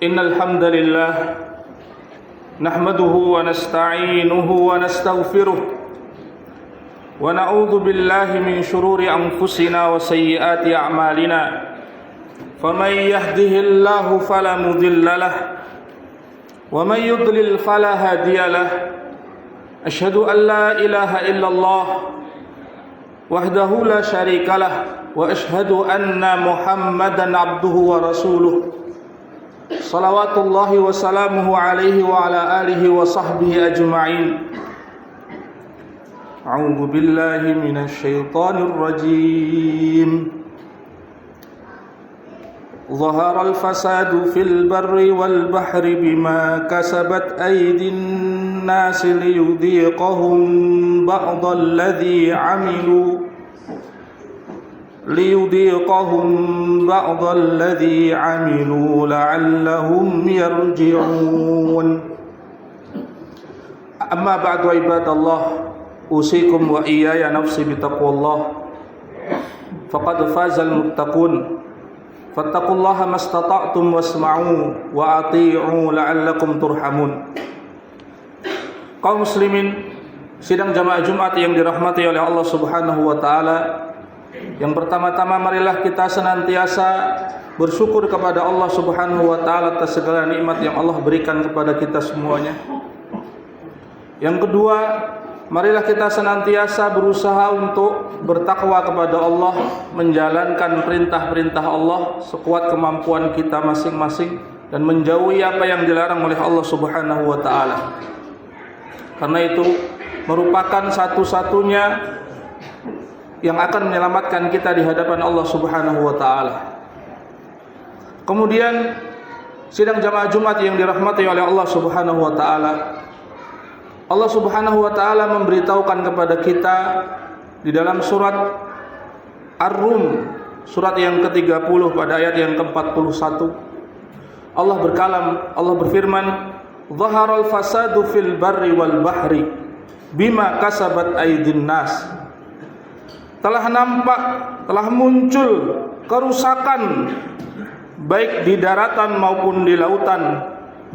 إن الحمد لله نحمده ونستعينه ونستغفره ونعوذ بالله من شرور أنفسنا وسيئات أعمالنا فمن يهده الله فلا مضل له ومن يضلل فلا هادي له أشهد أن لا إله إلا الله وحده لا شريك له وأشهد أن محمدا عبده ورسوله صلوات الله وسلامه عليه وعلى آله وصحبه أجمعين أعوذ بالله من الشيطان الرجيم ظهر الفساد في البر والبحر بما كسبت أيدي الناس ليذيقهم بعض الذي عملوا لعلهم يرجعون أما بعد عباد الله أوصيكم وإياي نفسي بتقوى الله فقد فاز المتقون فاتقوا الله ما استطعتم واسمعوا وأطيعوا لعلكم ترحمون. Kaum muslimin, sidang jamaah Jumat yang dirahmati oleh Allah Subhanahu wa taala, yang pertama-tama marilah kita senantiasa bersyukur kepada Allah Subhanahu wa taala atas segala nikmat yang Allah berikan kepada kita semuanya. Yang kedua, marilah kita senantiasa berusaha untuk bertakwa kepada Allah, menjalankan perintah-perintah Allah sekuat kemampuan kita masing-masing dan menjauhi apa yang dilarang oleh Allah Subhanahu wa taala. Karena itu merupakan satu-satunya yang akan menyelamatkan kita di hadapan Allah Subhanahu wa taala. Kemudian sidang jamaah Jumat yang dirahmati oleh Allah Subhanahu wa taala, Allah Subhanahu wa taala memberitahukan kepada kita di dalam surat Ar-Rum, surat yang ke-30 pada ayat yang ke-41. Allah berfirman, "Zaharal fasadu fil barri wal bahri bima kasabat aydin nas." Telah muncul kerusakan baik di daratan maupun di lautan,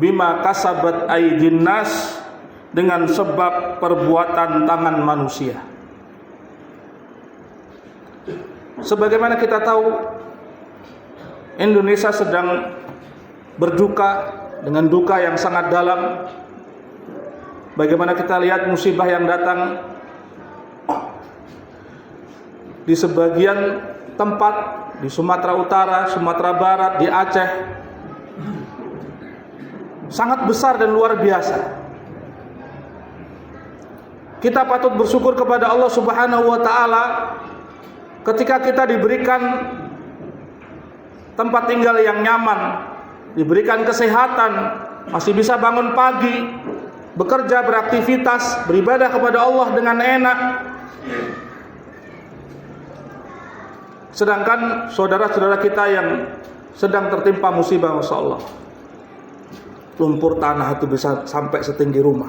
bima kasabat aydin nas, dengan sebab perbuatan tangan manusia. Sebagaimana kita tahu, Indonesia sedang berduka dengan duka yang sangat dalam. Bagaimana kita lihat musibah yang datang di sebagian tempat di Sumatera Utara, Sumatera Barat, di Aceh, sangat besar dan luar biasa. Kita patut bersyukur kepada Allah Subhanahu wa taala ketika kita diberikan tempat tinggal yang nyaman, diberikan kesehatan, masih bisa bangun pagi, bekerja, beraktivitas, beribadah kepada Allah dengan enak. Sedangkan saudara-saudara kita yang sedang tertimpa musibah, Masya Allah, lumpur tanah itu bisa sampai setinggi rumah,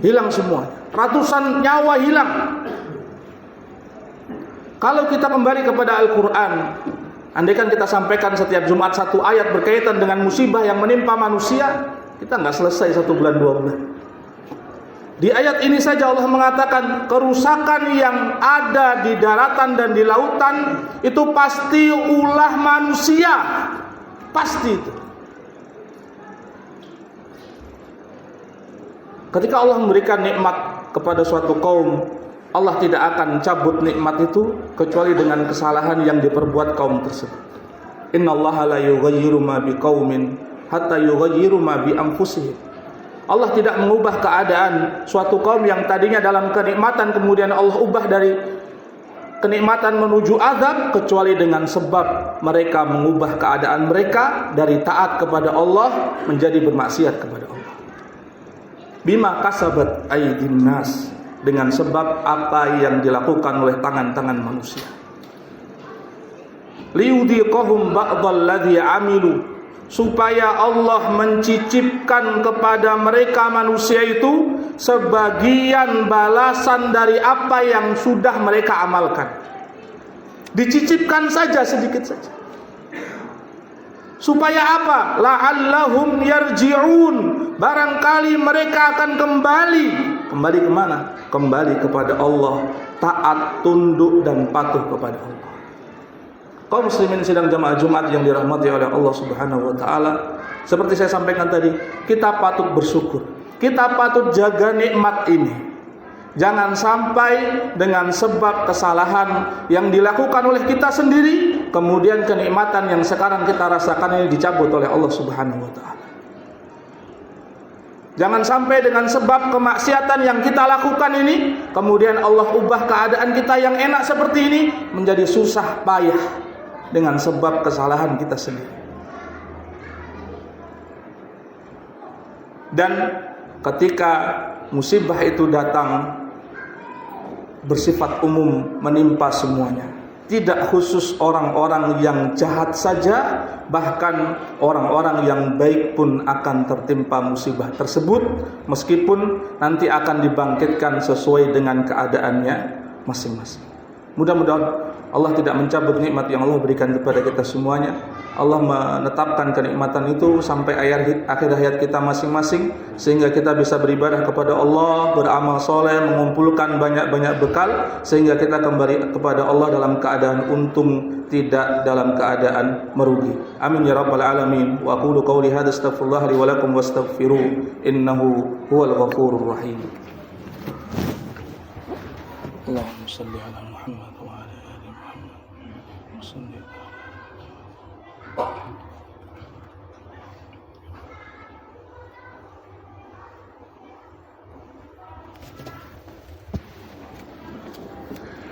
hilang semua, ratusan nyawa hilang. Kalau kita kembali kepada Al-Quran, andaikan kita sampaikan setiap Jumat satu ayat berkaitan dengan musibah yang menimpa manusia, kita nggak selesai 1 bulan 2 bulan. Di ayat ini saja Allah mengatakan kerusakan yang ada di daratan dan di lautan itu pasti ulah manusia, pasti itu. Ketika Allah memberikan nikmat kepada suatu kaum, Allah tidak akan cabut nikmat itu kecuali dengan kesalahan yang diperbuat kaum tersebut. Innallaha la yughayyiru ma biqaumin hatta yughayyiru ma bi anfusihim. Allah tidak mengubah keadaan suatu kaum yang tadinya dalam kenikmatan kemudian Allah ubah dari kenikmatan menuju azab, kecuali dengan sebab mereka mengubah keadaan mereka dari taat kepada Allah menjadi bermaksiat kepada Allah. Bima kasabat aydin nas, dengan sebab apa yang dilakukan oleh tangan-tangan manusia. Liyudhiqahum ba'dalladzi amilu, supaya Allah mencicipkan kepada mereka manusia itu sebagian balasan dari apa yang sudah mereka amalkan. Dicicipkan saja sedikit saja. Supaya apa? La'allahum yarji'un. Barangkali mereka akan kembali. Kembali kemana? Kembali kepada Allah, taat, tunduk dan patuh kepada Allah. Kaum muslimin sidang jamaah Jumat yang dirahmati oleh Allah Subhanahu wa taala, seperti saya sampaikan tadi, kita patut bersyukur. Kita patut jaga nikmat ini. Jangan sampai dengan sebab kesalahan yang dilakukan oleh kita sendiri, kemudian kenikmatan yang sekarang kita rasakan ini dicabut oleh Allah Subhanahu wa taala. Jangan sampai dengan sebab kemaksiatan yang kita lakukan ini, kemudian Allah ubah keadaan kita yang enak seperti ini menjadi susah payah dengan sebab kesalahan kita sendiri. Dan ketika musibah itu datang, bersifat umum, menimpa semuanya. Tidak khusus orang-orang yang jahat saja, bahkan orang-orang yang baik pun akan tertimpa musibah tersebut, meskipun nanti akan dibangkitkan sesuai dengan keadaannya masing-masing. Mudah-mudahan Allah tidak mencabut nikmat yang Allah berikan kepada kita semuanya. Allah menetapkan kenikmatan itu sampai akhir hayat kita masing-masing, sehingga kita bisa beribadah kepada Allah, beramal soleh, mengumpulkan banyak-banyak bekal, sehingga kita kembali kepada Allah dalam keadaan untung, tidak dalam keadaan merugi. Amin ya rabbal alamin. Wa aqulu qawli hadza astaghfirullah li wa lakum wastaghfiruh innahu huwal ghafurur rahim. Allahumma shalli ala Muhammad wa ala ali Muhammad.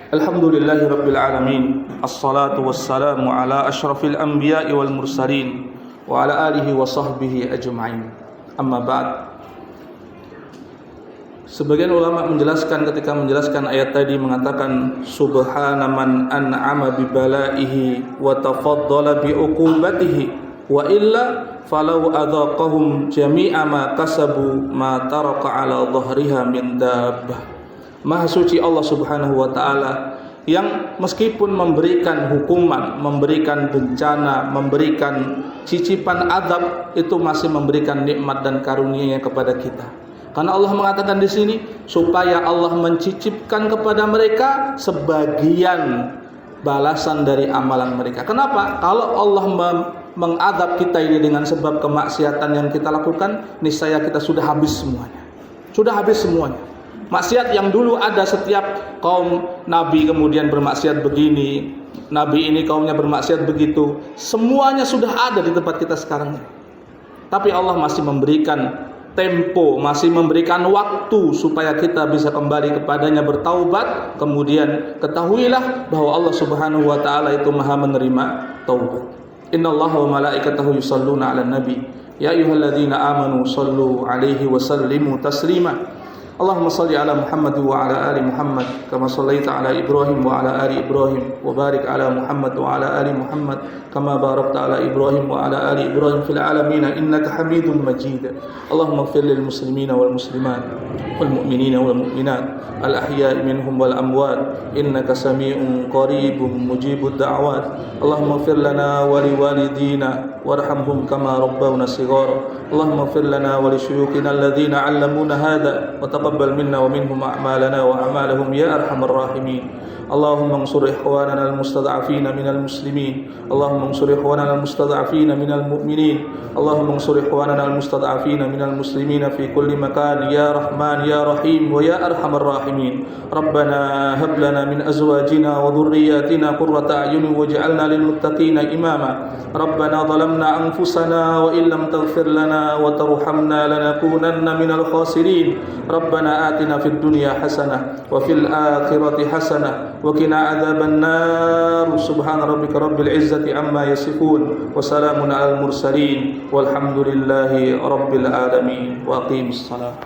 Alhamdulillahi rabbil alamin. Assalatu wassalamu ala asyrafil anbiya'i wal mursalin wa ala alihi wa sahbihi ajma'in. Amma ba'd. Sebagian ulama menjelaskan, ketika menjelaskan ayat tadi, mengatakan subhana man an'ama bi balaihi wa tafaddala bi uqubatihi wa illa falau adzaqahum jami'a ma kasabu ma taraka ala dhahriha min dabbah. Maha suci Allah Subhanahu wa taala yang meskipun memberikan hukuman, memberikan bencana, memberikan cicipan azab, itu masih memberikan nikmat dan karunia-Nya kepada kita. Karena Allah mengatakan di sini supaya Allah mencicipkan kepada mereka sebagian balasan dari amalan mereka. Kenapa? Kalau Allah mengadab kita ini dengan sebab kemaksiatan yang kita lakukan, niscaya kita sudah habis semuanya. Sudah habis semuanya. Maksiat yang dulu ada setiap kaum Nabi kemudian bermaksiat begini, Nabi ini kaumnya bermaksiat begitu, semuanya sudah ada di tempat kita sekarang ini. Tapi Allah masih memberikan tempo, masih memberikan waktu supaya kita bisa kembali kepadanya, bertaubat. Kemudian ketahuilah bahwa Allah Subhanahu wa taala itu Maha menerima taubat. Innallaha wa malaikatahu yusholluna 'alan nabi ya ayyuhalladzina amanu shallu 'alaihi wa sallimu taslima. Allahumma salli ala Muhammad wa ala ali Muhammad kama sallaita ala Ibrahim wa ala ali Ibrahim wa barik ala Muhammad wa ala ali Muhammad kama barakta ala Ibrahim wa ala ali Ibrahim fil alamin innaka Hamidum Majid. Allahumma ighfir lil muslimina wal muslimat wal mu'minina wal mu'minat al ahya'i minhum wal amwat innaka sami'un qaribun mujibud da'awat. Allahumma ighfir lana wa liwalidina warhamhum kama rabbawna shighara. Allahumma ighfir lana wa li shuyukhina alladhina 'allamuna hadha wa تقبل منا ومنهم أعمالنا وأعمالهم يا أرحم الراحمين. اللهم انصر إخواننا المستضعفين من المسلمين. اللهم انصر إخواننا المستضعفين من المؤمنين. اللهم انصر إخواننا المستضعفين من المسلمين في كل مكان يا رحمن يا رحيم ويا أرحم الراحمين. ربنا هب لنا من أزواجنا وذرياتنا قرة أعين واجعلنا للمتقين إماما. ربنا ظلمنا أنفسنا وإن لم تغفر لنا وترحمنا لنكونن من الخاسرين. ربنا آتنا في الدنيا حسنة وفي الآخرة حسنة وقنا عذاب النار. سبحان ربك رب العزة عما يصفون وسلام على المرسلين والحمد لله رب العالمين. وأقيموا الصلاة.